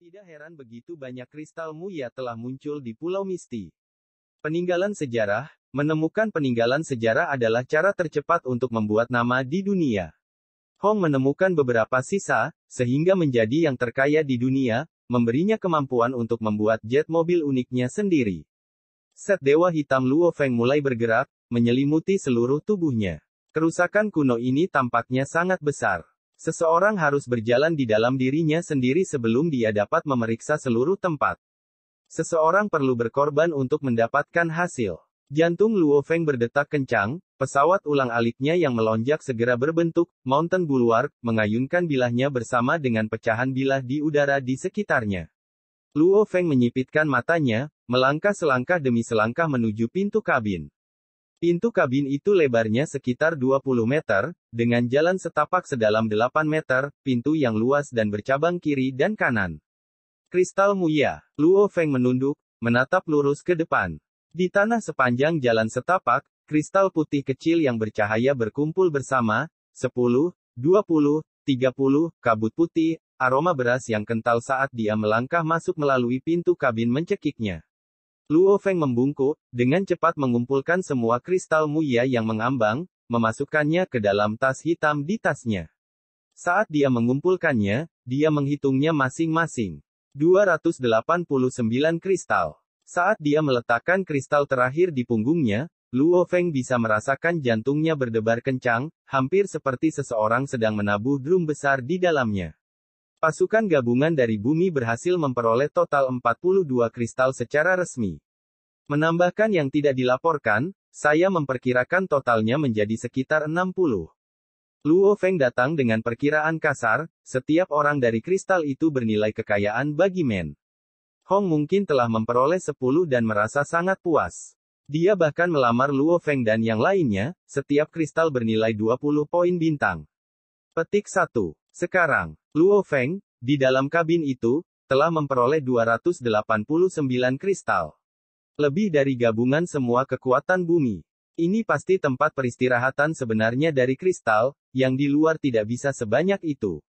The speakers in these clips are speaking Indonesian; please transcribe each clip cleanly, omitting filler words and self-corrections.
Tidak heran begitu banyak kristal Muya telah muncul di Pulau Misti. Peninggalan sejarah. Menemukan peninggalan sejarah adalah cara tercepat untuk membuat nama di dunia. Hong menemukan beberapa sisa, sehingga menjadi yang terkaya di dunia, memberinya kemampuan untuk membuat jet mobil uniknya sendiri. Set Dewa Hitam Luo Feng mulai bergerak, menyelimuti seluruh tubuhnya. Kerusakan kuno ini tampaknya sangat besar. Seseorang harus berjalan di dalam dirinya sendiri sebelum dia dapat memeriksa seluruh tempat. Seseorang perlu berkorban untuk mendapatkan hasil. Jantung Luo Feng berdetak kencang, pesawat ulang-aliknya yang melonjak segera berbentuk Mountain Bulwark, mengayunkan bilahnya bersama dengan pecahan bilah di udara di sekitarnya. Luo Feng menyipitkan matanya, melangkah selangkah demi selangkah menuju pintu kabin. Pintu kabin itu lebarnya sekitar 20 meter, dengan jalan setapak sedalam 8 meter, pintu yang luas dan bercabang kiri dan kanan. Kristal Muya. Luo Feng menunduk, menatap lurus ke depan. Di tanah sepanjang jalan setapak, kristal putih kecil yang bercahaya berkumpul bersama, 10, 20, 30, kabut putih, aroma beras yang kental saat dia melangkah masuk melalui pintu kabin mencekiknya. Luo Feng membungkuk, dengan cepat mengumpulkan semua kristal Muya yang mengambang, memasukkannya ke dalam tas hitam di tasnya. Saat dia mengumpulkannya, dia menghitungnya masing-masing. 289 kristal. Saat dia meletakkan kristal terakhir di punggungnya, Luo Feng bisa merasakan jantungnya berdebar kencang, hampir seperti seseorang sedang menabuh drum besar di dalamnya. Pasukan gabungan dari bumi berhasil memperoleh total 42 kristal secara resmi. Menambahkan yang tidak dilaporkan, saya memperkirakan totalnya menjadi sekitar 60. Luo Feng datang dengan perkiraan kasar, setiap orang dari kristal itu bernilai kekayaan bagi Men. Hong mungkin telah memperoleh 10 dan merasa sangat puas. Dia bahkan melamar Luo Feng dan yang lainnya, setiap kristal bernilai 20 poin bintang. Petik 1. Sekarang, Luo Feng, di dalam kabin itu, telah memperoleh 289 kristal. Lebih dari gabungan semua kekuatan bumi. Ini pasti tempat peristirahatan sebenarnya dari kristal, yang di luar tidak bisa sebanyak itu.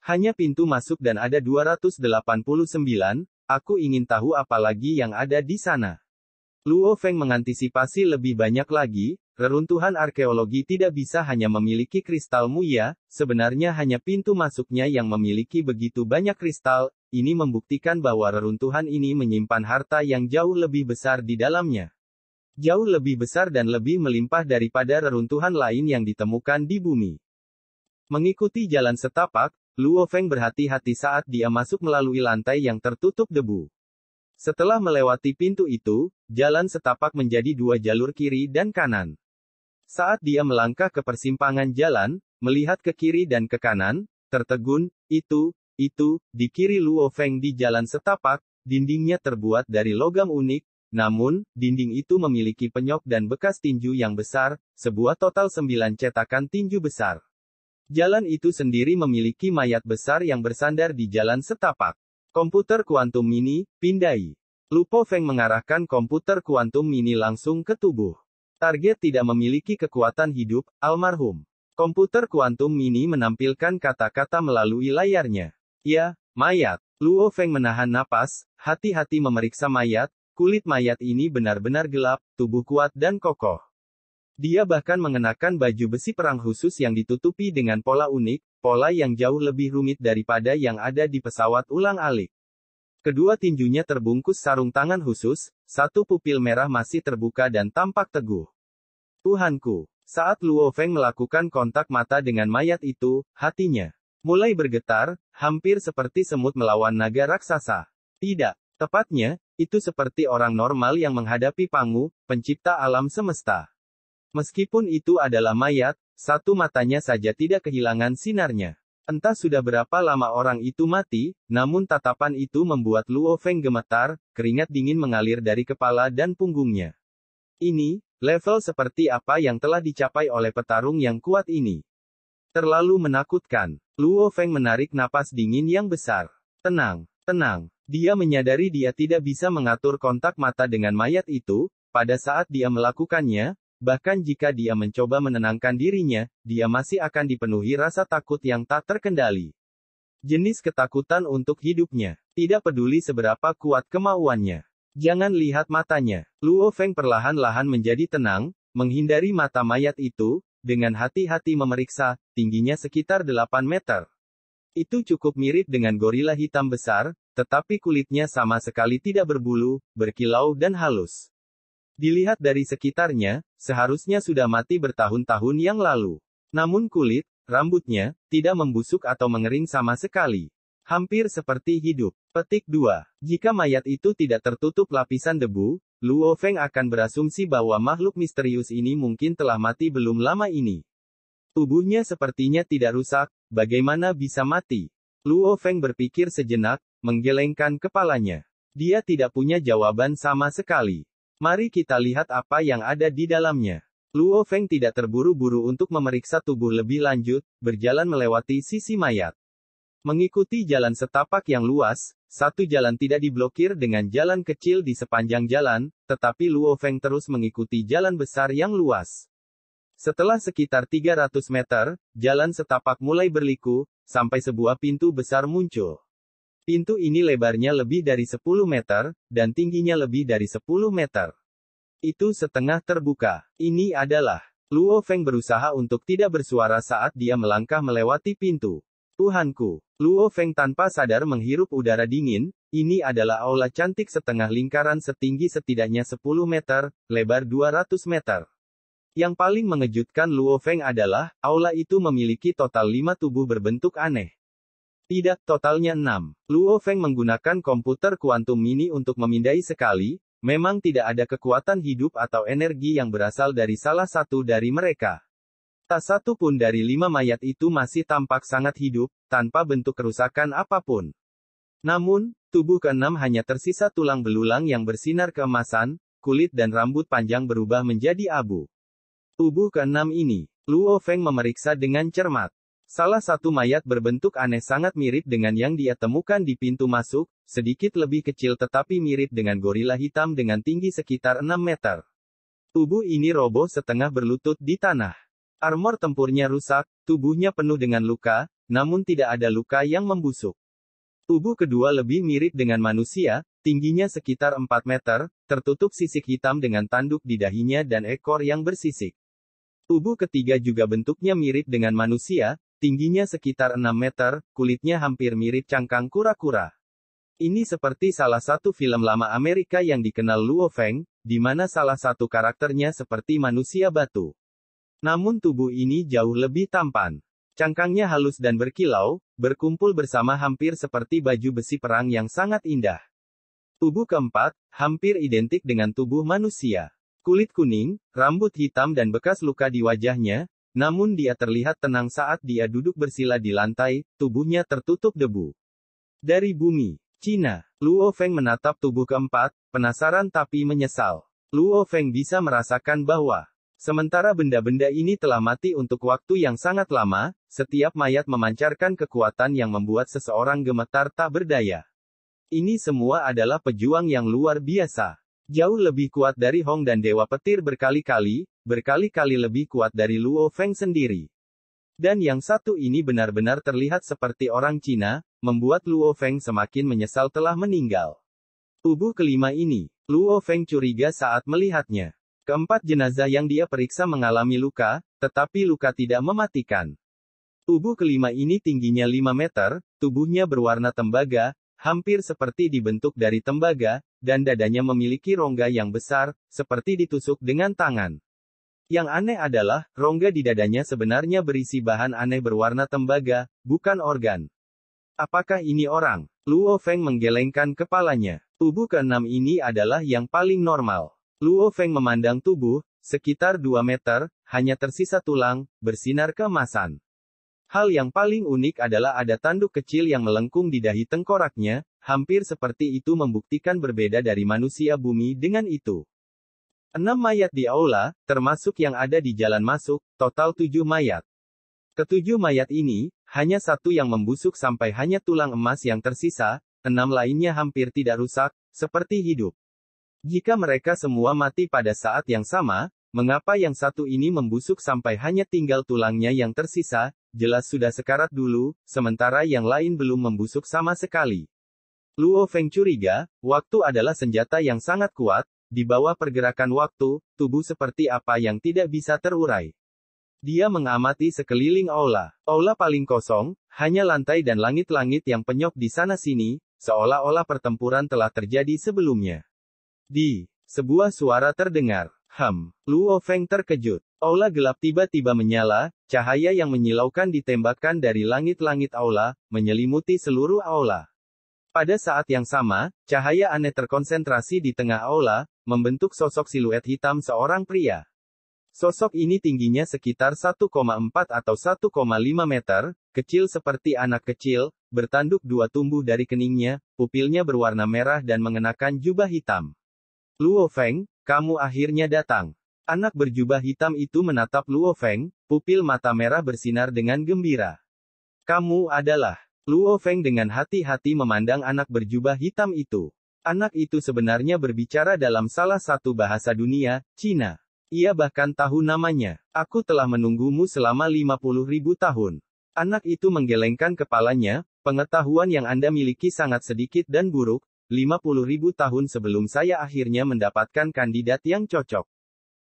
Hanya pintu masuk dan ada 289, aku ingin tahu apa lagi yang ada di sana. Luo Feng mengantisipasi lebih banyak lagi. Reruntuhan arkeologi tidak bisa hanya memiliki kristal Muya, sebenarnya hanya pintu masuknya yang memiliki begitu banyak kristal, ini membuktikan bahwa reruntuhan ini menyimpan harta yang jauh lebih besar di dalamnya. Jauh lebih besar dan lebih melimpah daripada reruntuhan lain yang ditemukan di bumi. Mengikuti jalan setapak, Luo Feng berhati-hati saat dia masuk melalui lantai yang tertutup debu. Setelah melewati pintu itu, jalan setapak menjadi 2 jalur kiri dan kanan. Saat dia melangkah ke persimpangan jalan, melihat ke kiri dan ke kanan, tertegun, itu, di kiri Luo Feng di jalan setapak, dindingnya terbuat dari logam unik, namun, dinding itu memiliki penyok dan bekas tinju yang besar, sebuah total 9 cetakan tinju besar. Jalan itu sendiri memiliki mayat besar yang bersandar di jalan setapak. Komputer kuantum mini, pindai. Luo Feng mengarahkan komputer kuantum mini langsung ke tubuh. Target tidak memiliki kekuatan hidup, almarhum. Komputer kuantum mini menampilkan kata-kata melalui layarnya. Ya, mayat. Luo Feng menahan napas, hati-hati memeriksa mayat, kulit mayat ini benar-benar gelap, tubuh kuat dan kokoh. Dia bahkan mengenakan baju besi perang khusus yang ditutupi dengan pola unik, pola yang jauh lebih rumit daripada yang ada di pesawat ulang-alik. Kedua tinjunya terbungkus sarung tangan khusus, satu pupil merah masih terbuka dan tampak teguh. Tuhanku. Saat Luo Feng melakukan kontak mata dengan mayat itu, hatinya mulai bergetar, hampir seperti semut melawan naga raksasa. Tidak, tepatnya, itu seperti orang normal yang menghadapi Pangu, pencipta alam semesta. Meskipun itu adalah mayat, satu matanya saja tidak kehilangan sinarnya. Entah sudah berapa lama orang itu mati, namun tatapan itu membuat Luo Feng gemetar, keringat dingin mengalir dari kepala dan punggungnya. Ini, level seperti apa yang telah dicapai oleh petarung yang kuat ini? Terlalu menakutkan. Luo Feng menarik napas dingin yang besar. Tenang, tenang. Dia menyadari dia tidak bisa mengatur kontak mata dengan mayat itu, pada saat dia melakukannya. Bahkan jika dia mencoba menenangkan dirinya, dia masih akan dipenuhi rasa takut yang tak terkendali. Jenis ketakutan untuk hidupnya. Tidak peduli seberapa kuat kemauannya. Jangan lihat matanya. Luo Feng perlahan-lahan menjadi tenang, menghindari mata mayat itu, dengan hati-hati memeriksa, tingginya sekitar 8 meter. Itu cukup mirip dengan gorila hitam besar, tetapi kulitnya sama sekali tidak berbulu, berkilau dan halus. Dilihat dari sekitarnya, seharusnya sudah mati bertahun-tahun yang lalu. Namun kulit, rambutnya, tidak membusuk atau mengering sama sekali. Hampir seperti hidup. Petik 2. Jika mayat itu tidak tertutup lapisan debu, Luo Feng akan berasumsi bahwa makhluk misterius ini mungkin telah mati belum lama ini. Tubuhnya sepertinya tidak rusak, bagaimana bisa mati? Luo Feng berpikir sejenak, menggelengkan kepalanya. Dia tidak punya jawaban sama sekali. Mari kita lihat apa yang ada di dalamnya. Luo Feng tidak terburu-buru untuk memeriksa tubuh lebih lanjut, berjalan melewati sisi mayat. Mengikuti jalan setapak yang luas, satu jalan tidak diblokir dengan jalan kecil di sepanjang jalan, tetapi Luo Feng terus mengikuti jalan besar yang luas. Setelah sekitar 300 meter, jalan setapak mulai berliku, sampai sebuah pintu besar muncul. Pintu ini lebarnya lebih dari 10 meter, dan tingginya lebih dari 10 meter. Itu setengah terbuka. Ini adalah. Luo Feng berusaha untuk tidak bersuara saat dia melangkah melewati pintu. Tuhanku. Luo Feng tanpa sadar menghirup udara dingin, ini adalah aula cantik setengah lingkaran setinggi setidaknya 10 meter, lebar 200 meter. Yang paling mengejutkan Luo Feng adalah, aula itu memiliki total 5 tubuh berbentuk aneh. Tidak, totalnya 6. Luo Feng menggunakan komputer kuantum mini untuk memindai sekali, memang tidak ada kekuatan hidup atau energi yang berasal dari salah satu dari mereka. Tak satu pun dari 5 mayat itu masih tampak sangat hidup, tanpa bentuk kerusakan apapun. Namun, tubuh ke-6 hanya tersisa tulang belulang yang bersinar keemasan, kulit dan rambut panjang berubah menjadi abu. Tubuh ke-6 ini, Luo Feng memeriksa dengan cermat. Salah satu mayat berbentuk aneh sangat mirip dengan yang dia temukan di pintu masuk, sedikit lebih kecil tetapi mirip dengan gorila hitam dengan tinggi sekitar 6 meter. Tubuh ini roboh setengah berlutut di tanah. Armor tempurnya rusak, tubuhnya penuh dengan luka, namun tidak ada luka yang membusuk. Tubuh kedua lebih mirip dengan manusia, tingginya sekitar 4 meter, tertutup sisik hitam dengan tanduk di dahinya dan ekor yang bersisik. Tubuh ketiga juga bentuknya mirip dengan manusia, tingginya sekitar 6 meter, kulitnya hampir mirip cangkang kura-kura. Ini seperti salah satu film lama Amerika yang dikenal Luo Feng, di mana salah satu karakternya seperti manusia batu. Namun tubuh ini jauh lebih tampan. Cangkangnya halus dan berkilau, berkumpul bersama hampir seperti baju besi perang yang sangat indah. Tubuh keempat, hampir identik dengan tubuh manusia. Kulit kuning, rambut hitam dan bekas luka di wajahnya, namun dia terlihat tenang saat dia duduk bersila di lantai, tubuhnya tertutup debu. Dari bumi, Cina, Luo Feng menatap tubuh keempat, penasaran tapi menyesal. Luo Feng bisa merasakan bahwa, sementara benda-benda ini telah mati untuk waktu yang sangat lama, setiap mayat memancarkan kekuatan yang membuat seseorang gemetar tak berdaya. Ini semua adalah pejuang yang luar biasa. Jauh lebih kuat dari Hong dan Dewa Petir berkali-kali lebih kuat dari Luo Feng sendiri. Dan yang satu ini benar-benar terlihat seperti orang Cina, membuat Luo Feng semakin menyesal telah meninggal. Tubuh kelima ini, Luo Feng curiga saat melihatnya. Keempat jenazah yang dia periksa mengalami luka, tetapi luka tidak mematikan. Tubuh kelima ini tingginya 5 meter, tubuhnya berwarna tembaga, hampir seperti dibentuk dari tembaga, dan dadanya memiliki rongga yang besar, seperti ditusuk dengan tangan. Yang aneh adalah, rongga di dadanya sebenarnya berisi bahan aneh berwarna tembaga, bukan organ. Apakah ini orang? Luo Feng menggelengkan kepalanya. Tubuh ke-6 ini adalah yang paling normal. Luo Feng memandang tubuh, sekitar 2 meter, hanya tersisa tulang, bersinar keemasan. Hal yang paling unik adalah ada tanduk kecil yang melengkung di dahi tengkoraknya, hampir seperti itu membuktikan berbeda dari manusia bumi dengan itu. 6 mayat di aula, termasuk yang ada di jalan masuk, total 7 mayat. Ketujuh mayat ini, hanya satu yang membusuk sampai hanya tulang emas yang tersisa, 6 lainnya hampir tidak rusak, seperti hidup. Jika mereka semua mati pada saat yang sama, mengapa yang satu ini membusuk sampai hanya tinggal tulangnya yang tersisa, jelas sudah sekarat dulu, sementara yang lain belum membusuk sama sekali. Luo Feng curiga, waktu adalah senjata yang sangat kuat, di bawah pergerakan waktu, tubuh seperti apa yang tidak bisa terurai. Dia mengamati sekeliling aula. Aula paling kosong, hanya lantai dan langit-langit yang penyok di sana-sini, seolah-olah pertempuran telah terjadi sebelumnya. Sebuah suara terdengar. Luo Feng terkejut. Aula gelap tiba-tiba menyala, cahaya yang menyilaukan ditembakkan dari langit-langit aula, menyelimuti seluruh aula. Pada saat yang sama, cahaya aneh terkonsentrasi di tengah aula, membentuk sosok siluet hitam seorang pria. Sosok ini tingginya sekitar 1,4 atau 1,5 meter, kecil seperti anak kecil, bertanduk dua tumbuh dari keningnya, pupilnya berwarna merah dan mengenakan jubah hitam. Luo Feng, kamu akhirnya datang. Anak berjubah hitam itu menatap Luo Feng, pupil mata merah bersinar dengan gembira. Kamu adalah... Luo Feng dengan hati-hati memandang anak berjubah hitam itu. Anak itu sebenarnya berbicara dalam salah satu bahasa dunia, Cina. Ia bahkan tahu namanya. Aku telah menunggumu selama 50.000 tahun. Anak itu menggelengkan kepalanya, pengetahuan yang Anda miliki sangat sedikit dan buruk, 50.000 tahun sebelum saya akhirnya mendapatkan kandidat yang cocok.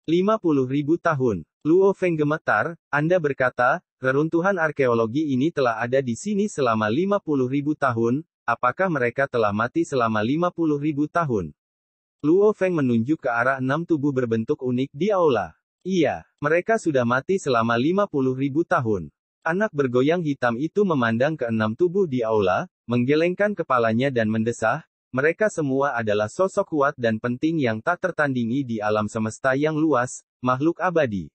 50.000 tahun. Luo Feng gemetar, Anda berkata, reruntuhan arkeologi ini telah ada di sini selama 50.000 tahun, apakah mereka telah mati selama 50.000 tahun? Luo Feng menunjuk ke arah 6 tubuh berbentuk unik di aula. Iya, mereka sudah mati selama 50.000 tahun. Anak bergoyang hitam itu memandang ke 6 tubuh di aula, menggelengkan kepalanya dan mendesah, mereka semua adalah sosok kuat dan penting yang tak tertandingi di alam semesta yang luas, makhluk abadi.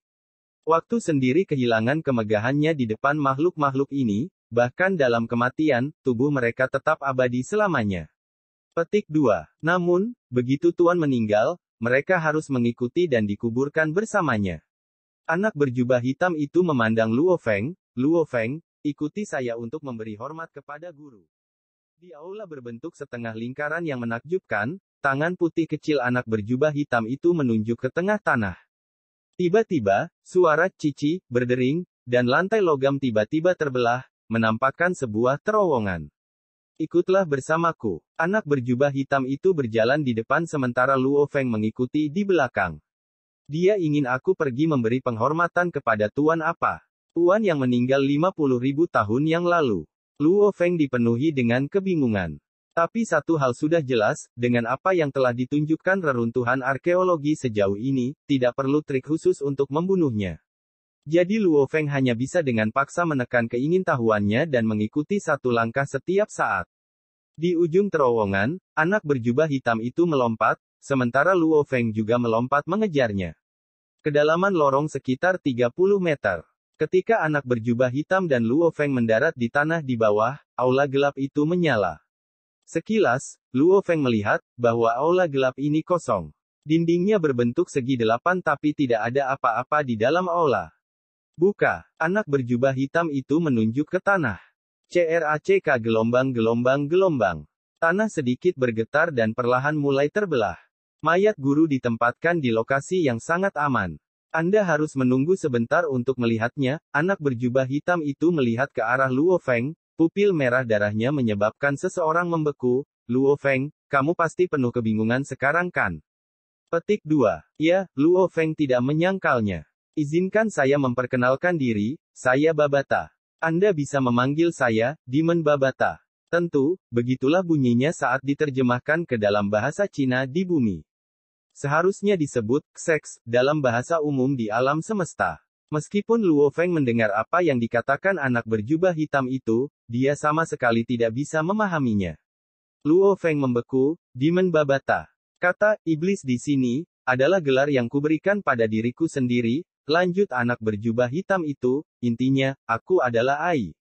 Waktu sendiri kehilangan kemegahannya di depan makhluk-makhluk ini, bahkan dalam kematian, tubuh mereka tetap abadi selamanya. Petik 2. Namun, begitu Tuan meninggal, mereka harus mengikuti dan dikuburkan bersamanya. Anak berjubah hitam itu memandang Luo Feng, ikuti saya untuk memberi hormat kepada guru. Di aula berbentuk setengah lingkaran yang menakjubkan, tangan putih kecil anak berjubah hitam itu menunjuk ke tengah tanah. Tiba-tiba, suara cici, berdering, dan lantai logam tiba-tiba terbelah, menampakkan sebuah terowongan. Ikutlah bersamaku. Anak berjubah hitam itu berjalan di depan sementara Luo Feng mengikuti di belakang. Dia ingin aku pergi memberi penghormatan kepada Tuan apa? Tuan yang meninggal 50.000 tahun yang lalu. Luo Feng dipenuhi dengan kebingungan. Tapi satu hal sudah jelas, dengan apa yang telah ditunjukkan reruntuhan arkeologi sejauh ini, tidak perlu trik khusus untuk membunuhnya. Jadi Luo Feng hanya bisa dengan paksa menekan keingintahuannya dan mengikuti satu langkah setiap saat. Di ujung terowongan, anak berjubah hitam itu melompat, sementara Luo Feng juga melompat mengejarnya. Kedalaman lorong sekitar 30 meter. Ketika anak berjubah hitam dan Luo Feng mendarat di tanah di bawah, aula gelap itu menyala. Sekilas, Luo Feng melihat bahwa aula gelap ini kosong. Dindingnya berbentuk segi 8 tapi tidak ada apa-apa di dalam aula. Buka. Anak berjubah hitam itu menunjuk ke tanah. CRACK gelombang. Tanah sedikit bergetar dan perlahan mulai terbelah. Mayat guru ditempatkan di lokasi yang sangat aman. Anda harus menunggu sebentar untuk melihatnya. Anak berjubah hitam itu melihat ke arah Luo Feng, pupil merah darahnya menyebabkan seseorang membeku. Luo Feng, kamu pasti penuh kebingungan sekarang kan? Petik 2. Ya, Luo Feng tidak menyangkalnya. Izinkan saya memperkenalkan diri, saya Babata. Anda bisa memanggil saya, Demon Babata. Tentu, begitulah bunyinya saat diterjemahkan ke dalam bahasa Cina di bumi. Seharusnya disebut, seks, dalam bahasa umum di alam semesta. Meskipun Luo Feng mendengar apa yang dikatakan anak berjubah hitam itu, dia sama sekali tidak bisa memahaminya. Luo Feng membeku, Demon Babata. Kata, iblis di sini, adalah gelar yang kuberikan pada diriku sendiri. Lanjut anak berjubah hitam itu, intinya, aku adalah Ai.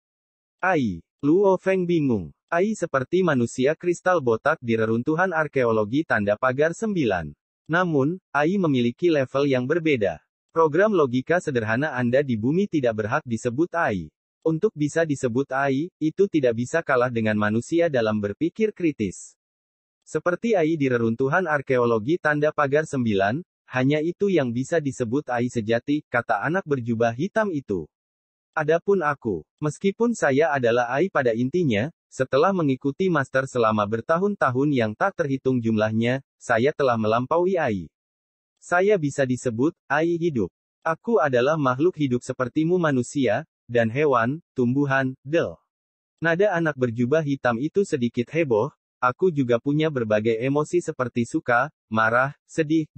Ai. Luo Feng bingung. Ai seperti manusia kristal botak di reruntuhan arkeologi tanda pagar 9. Namun, Ai memiliki level yang berbeda. Program logika sederhana Anda di bumi tidak berhak disebut Ai. Untuk bisa disebut Ai, itu tidak bisa kalah dengan manusia dalam berpikir kritis. Seperti Ai di reruntuhan arkeologi tanda pagar 9, hanya itu yang bisa disebut Ai sejati, kata anak berjubah hitam itu. Adapun aku, meskipun saya adalah Ai pada intinya, setelah mengikuti master selama bertahun-tahun yang tak terhitung jumlahnya, saya telah melampaui Ai. Saya bisa disebut Ai hidup. Aku adalah makhluk hidup sepertimu manusia, dan hewan, tumbuhan, Nada anak berjubah hitam itu sedikit heboh, aku juga punya berbagai emosi seperti suka, marah, sedih,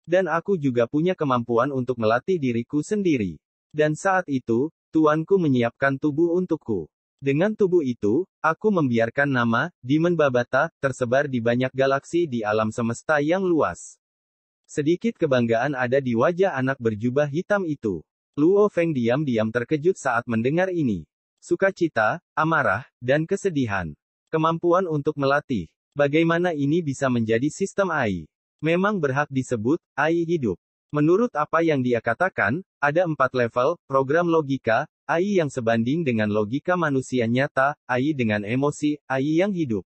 Dan aku juga punya kemampuan untuk melatih diriku sendiri. Dan saat itu, tuanku menyiapkan tubuh untukku. Dengan tubuh itu, aku membiarkan nama, Demon Babata, tersebar di banyak galaksi di alam semesta yang luas. Sedikit kebanggaan ada di wajah anak berjubah hitam itu. Luo Feng diam-diam terkejut saat mendengar ini. Sukacita, amarah, dan kesedihan. Kemampuan untuk melatih. Bagaimana ini bisa menjadi sistem Ai? Memang berhak disebut Ai hidup. Menurut apa yang dia katakan, ada 4 level, program logika, Ai yang sebanding dengan logika manusia nyata, Ai dengan emosi, Ai yang hidup.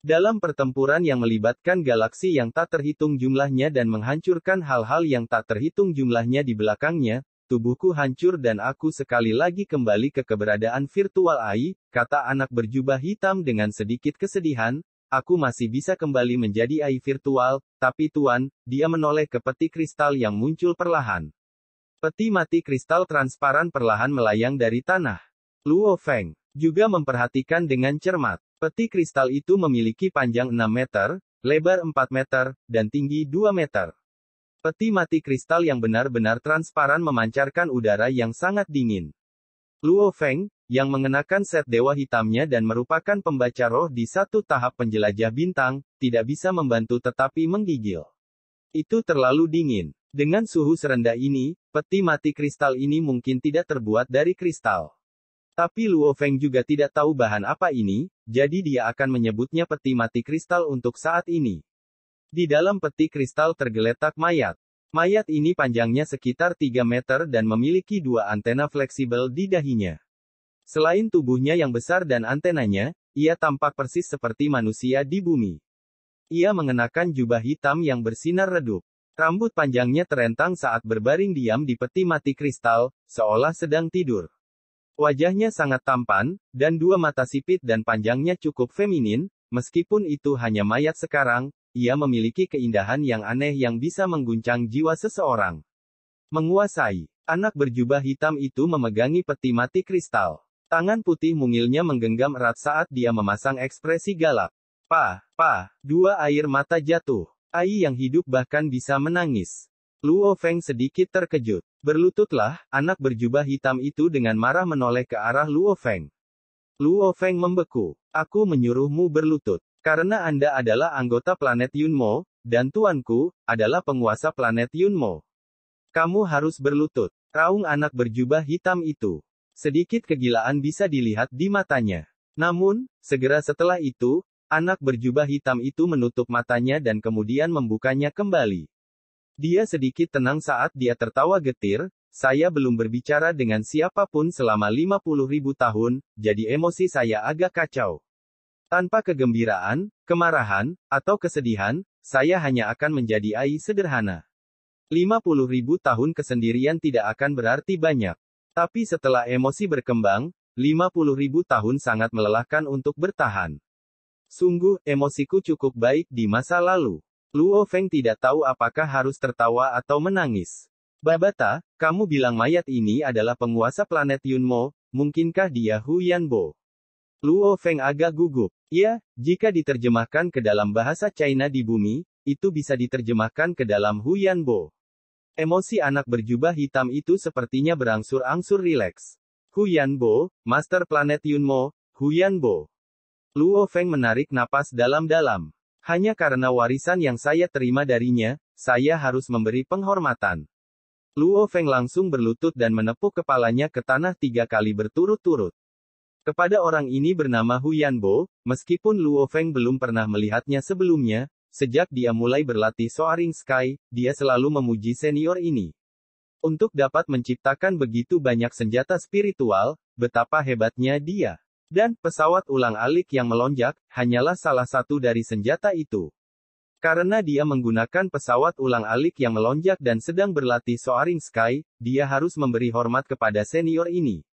Dalam pertempuran yang melibatkan galaksi yang tak terhitung jumlahnya dan menghancurkan hal-hal yang tak terhitung jumlahnya di belakangnya, tubuhku hancur dan aku sekali lagi kembali ke keberadaan virtual Ai, kata anak berjubah hitam dengan sedikit kesedihan. Aku masih bisa kembali menjadi Ai virtual, tapi Tuan, dia menoleh ke peti kristal yang muncul perlahan. Peti mati kristal transparan perlahan melayang dari tanah. Luo Feng juga memperhatikan dengan cermat. Peti kristal itu memiliki panjang 6 meter, lebar 4 meter, dan tinggi 2 meter. Peti mati kristal yang benar-benar transparan memancarkan udara yang sangat dingin. Luo Feng, yang mengenakan set dewa hitamnya dan merupakan pembaca roh di satu tahap penjelajah bintang, tidak bisa membantu tetapi menggigil. Itu terlalu dingin. Dengan suhu serendah ini, peti mati kristal ini mungkin tidak terbuat dari kristal. Tapi Luo Feng juga tidak tahu bahan apa ini, jadi dia akan menyebutnya peti mati kristal untuk saat ini. Di dalam peti kristal tergeletak mayat. Mayat ini panjangnya sekitar 3 meter dan memiliki 2 antena fleksibel di dahinya. Selain tubuhnya yang besar dan antenanya, ia tampak persis seperti manusia di bumi. Ia mengenakan jubah hitam yang bersinar redup. Rambut panjangnya terentang saat berbaring diam di peti mati kristal, seolah sedang tidur. Wajahnya sangat tampan, dan 2 mata sipit dan panjangnya cukup feminin, meskipun itu hanya mayat sekarang, ia memiliki keindahan yang aneh yang bisa mengguncang jiwa seseorang. Menguasai. Anak berjubah hitam itu memegangi peti mati kristal. Tangan putih mungilnya menggenggam erat saat dia memasang ekspresi galak. Dua air mata jatuh. Ai yang hidup bahkan bisa menangis. Luo Feng sedikit terkejut. Berlututlah, anak berjubah hitam itu dengan marah menoleh ke arah Luo Feng. Luo Feng membeku. Aku menyuruhmu berlutut. Karena Anda adalah anggota planet Yunmo, dan tuanku, adalah penguasa planet Yunmo. Kamu harus berlutut. Raung anak berjubah hitam itu. Sedikit kegilaan bisa dilihat di matanya. Namun, segera setelah itu, anak berjubah hitam itu menutup matanya dan kemudian membukanya kembali. Dia sedikit tenang saat dia tertawa getir, saya belum berbicara dengan siapapun selama 50.000 tahun, jadi emosi saya agak kacau. Tanpa kegembiraan, kemarahan, atau kesedihan, saya hanya akan menjadi Ai sederhana. 50.000 tahun kesendirian tidak akan berarti banyak. Tapi setelah emosi berkembang, 50.000 tahun sangat melelahkan untuk bertahan. Sungguh, emosiku cukup baik di masa lalu. Luo Feng tidak tahu apakah harus tertawa atau menangis. Babata, kamu bilang mayat ini adalah penguasa planet Yunmo, mungkinkah dia Hu Yanbo? Luo Feng agak gugup. Ya, jika diterjemahkan ke dalam bahasa China di bumi, itu bisa diterjemahkan ke dalam Hu Yanbo. Emosi anak berjubah hitam itu sepertinya berangsur-angsur rileks. Hu Yanbo, Master Planet Yunmo, Hu Yanbo. Luo Feng menarik napas dalam-dalam. Hanya karena warisan yang saya terima darinya, saya harus memberi penghormatan. Luo Feng langsung berlutut dan menepuk kepalanya ke tanah 3 kali berturut-turut. Kepada orang ini bernama Hu Yanbo, meskipun Luo Feng belum pernah melihatnya sebelumnya, sejak dia mulai berlatih Soaring Sky, dia selalu memuji senior ini. Untuk dapat menciptakan begitu banyak senjata spiritual, betapa hebatnya dia. Dan, pesawat ulang-alik yang melonjak, hanyalah salah satu dari senjata itu. Karena dia menggunakan pesawat ulang-alik yang melonjak dan sedang berlatih soaring sky, dia harus memberi hormat kepada senior ini.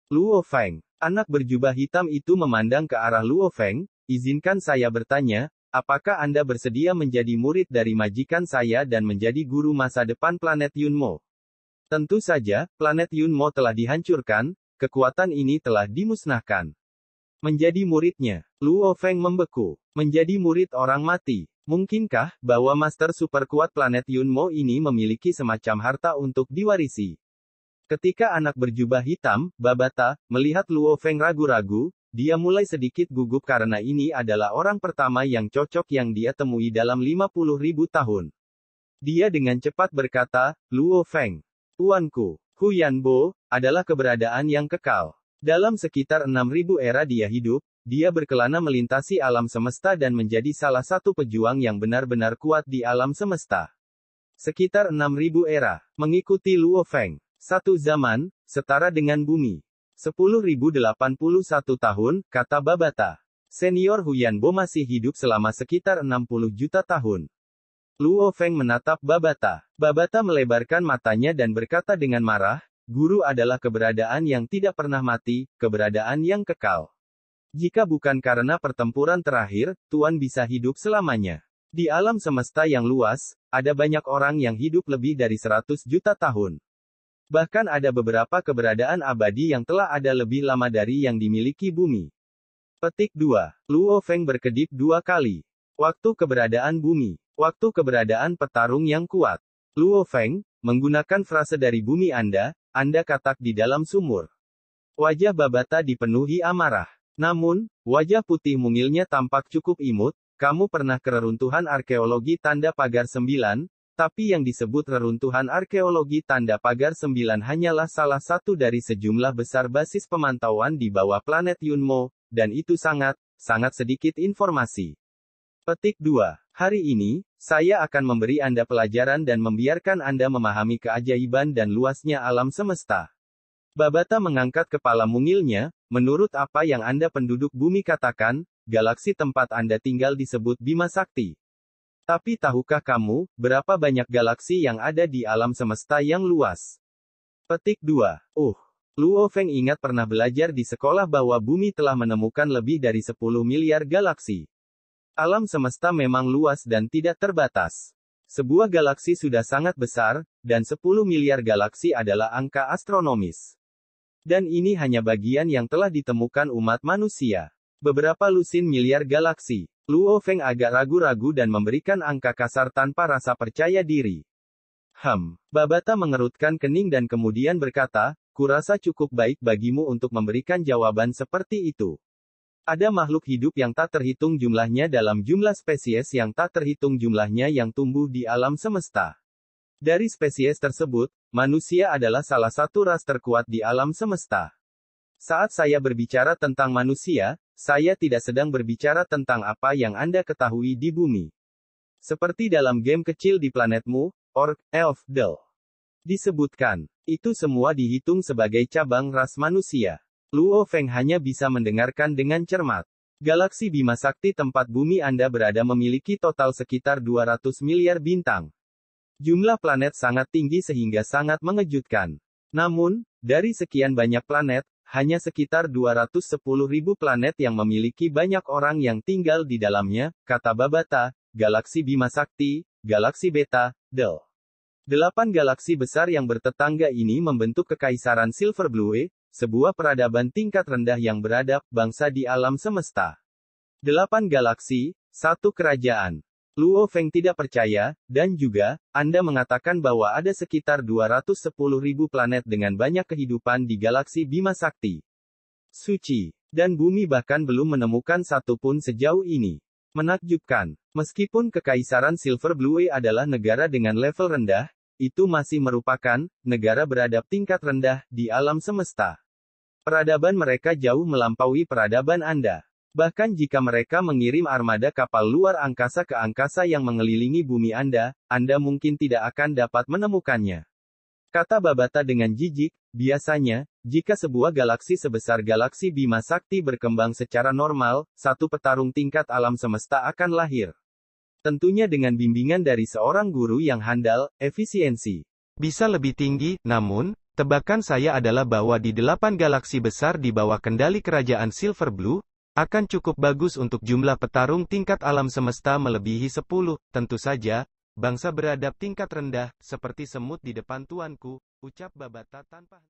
Luo Feng. Anak berjubah hitam itu memandang ke arah Luo Feng, izinkan saya bertanya, apakah Anda bersedia menjadi murid dari majikan saya dan menjadi guru masa depan planet Yunmo? Tentu saja, planet Yunmo telah dihancurkan, kekuatan ini telah dimusnahkan. Menjadi muridnya, Luo Feng membeku. Menjadi murid orang mati. Mungkinkah, bahwa Master Super kuat planet Yunmo ini memiliki semacam harta untuk diwarisi? Ketika anak berjubah hitam, Babata, melihat Luo Feng ragu-ragu, dia mulai sedikit gugup karena ini adalah orang pertama yang cocok yang dia temui dalam 50.000 tahun. Dia dengan cepat berkata, Luo Feng, tuanku, Huyanbo, adalah keberadaan yang kekal. Dalam sekitar 6.000 era dia hidup, dia berkelana melintasi alam semesta dan menjadi salah satu pejuang yang benar-benar kuat di alam semesta. Sekitar 6.000 era, mengikuti Luo Feng. Satu zaman, setara dengan bumi. 10.081 tahun, kata Babata. Senior Huyanbo masih hidup selama sekitar 60 juta tahun. Luo Feng menatap Babata. Babata melebarkan matanya dan berkata dengan marah, guru adalah keberadaan yang tidak pernah mati, keberadaan yang kekal. Jika bukan karena pertempuran terakhir, Tuan bisa hidup selamanya. Di alam semesta yang luas, ada banyak orang yang hidup lebih dari 100 juta tahun. Bahkan ada beberapa keberadaan abadi yang telah ada lebih lama dari yang dimiliki bumi. Petik 2. Luo Feng berkedip 2 kali. Waktu keberadaan bumi. Waktu keberadaan petarung yang kuat. Luo Feng, menggunakan frase dari bumi Anda katak di dalam sumur. Wajah Babata dipenuhi amarah. Namun, wajah putih mungilnya tampak cukup imut. Kamu pernah ke reruntuhan arkeologi Tanda Pagar 9, tapi yang disebut reruntuhan arkeologi Tanda Pagar 9 hanyalah salah satu dari sejumlah besar basis pemantauan di bawah planet Yunmo, dan itu sangat sedikit informasi. Petik 2. Hari ini, saya akan memberi Anda pelajaran dan membiarkan Anda memahami keajaiban dan luasnya alam semesta. Babata mengangkat kepala mungilnya, menurut apa yang Anda penduduk bumi katakan, galaksi tempat Anda tinggal disebut Bima Sakti. Tapi tahukah kamu, berapa banyak galaksi yang ada di alam semesta yang luas? Petik 2. Luo Feng ingat pernah belajar di sekolah bahwa bumi telah menemukan lebih dari 10 miliar galaksi. Alam semesta memang luas dan tidak terbatas. Sebuah galaksi sudah sangat besar, dan 10 miliar galaksi adalah angka astronomis. Dan ini hanya bagian yang telah ditemukan umat manusia. Beberapa lusin miliar galaksi. Luo Feng agak ragu-ragu dan memberikan angka kasar tanpa rasa percaya diri. Babata mengerutkan kening dan kemudian berkata, kurasa cukup baik bagimu untuk memberikan jawaban seperti itu. Ada makhluk hidup yang tak terhitung jumlahnya dalam jumlah spesies yang tak terhitung jumlahnya yang tumbuh di alam semesta. Dari spesies tersebut, manusia adalah salah satu ras terkuat di alam semesta. Saat saya berbicara tentang manusia, saya tidak sedang berbicara tentang apa yang Anda ketahui di bumi. Seperti dalam game kecil di planetmu, Orc, Elf, Del. Disebutkan. Itu semua dihitung sebagai cabang ras manusia. Luo Feng hanya bisa mendengarkan dengan cermat. Galaksi Bima Sakti tempat bumi Anda berada memiliki total sekitar 200 miliar bintang. Jumlah planet sangat tinggi sehingga sangat mengejutkan. Namun, dari sekian banyak planet, hanya sekitar 210.000 planet yang memiliki banyak orang yang tinggal di dalamnya, kata Babata, galaksi Bima Sakti, galaksi Beta, Del. 8 galaksi besar yang bertetangga ini membentuk Kekaisaran Silver Blue, sebuah peradaban tingkat rendah yang beradab, bangsa di alam semesta. 8 galaksi, 1 kerajaan. Luo Feng tidak percaya, dan juga, Anda mengatakan bahwa ada sekitar 210.000 planet dengan banyak kehidupan di galaksi Bima Sakti. Suci. Dan bumi bahkan belum menemukan satu pun sejauh ini. Menakjubkan. Meskipun Kekaisaran Silver Blue adalah negara dengan level rendah, itu masih merupakan negara beradab tingkat rendah di alam semesta. Peradaban mereka jauh melampaui peradaban Anda. Bahkan jika mereka mengirim armada kapal luar angkasa ke angkasa yang mengelilingi bumi Anda mungkin tidak akan dapat menemukannya. Kata Babata dengan jijik, biasanya, jika sebuah galaksi sebesar galaksi Bima Sakti berkembang secara normal, satu petarung tingkat alam semesta akan lahir. Tentunya dengan bimbingan dari seorang guru yang handal, efisiensi bisa lebih tinggi, namun, tebakan saya adalah bahwa di 8 galaksi besar di bawah kendali kerajaan Silver Blue, akan cukup bagus untuk jumlah petarung tingkat alam semesta melebihi 10, tentu saja, bangsa beradab tingkat rendah, seperti semut di depan tuanku, ucap Babata tanpa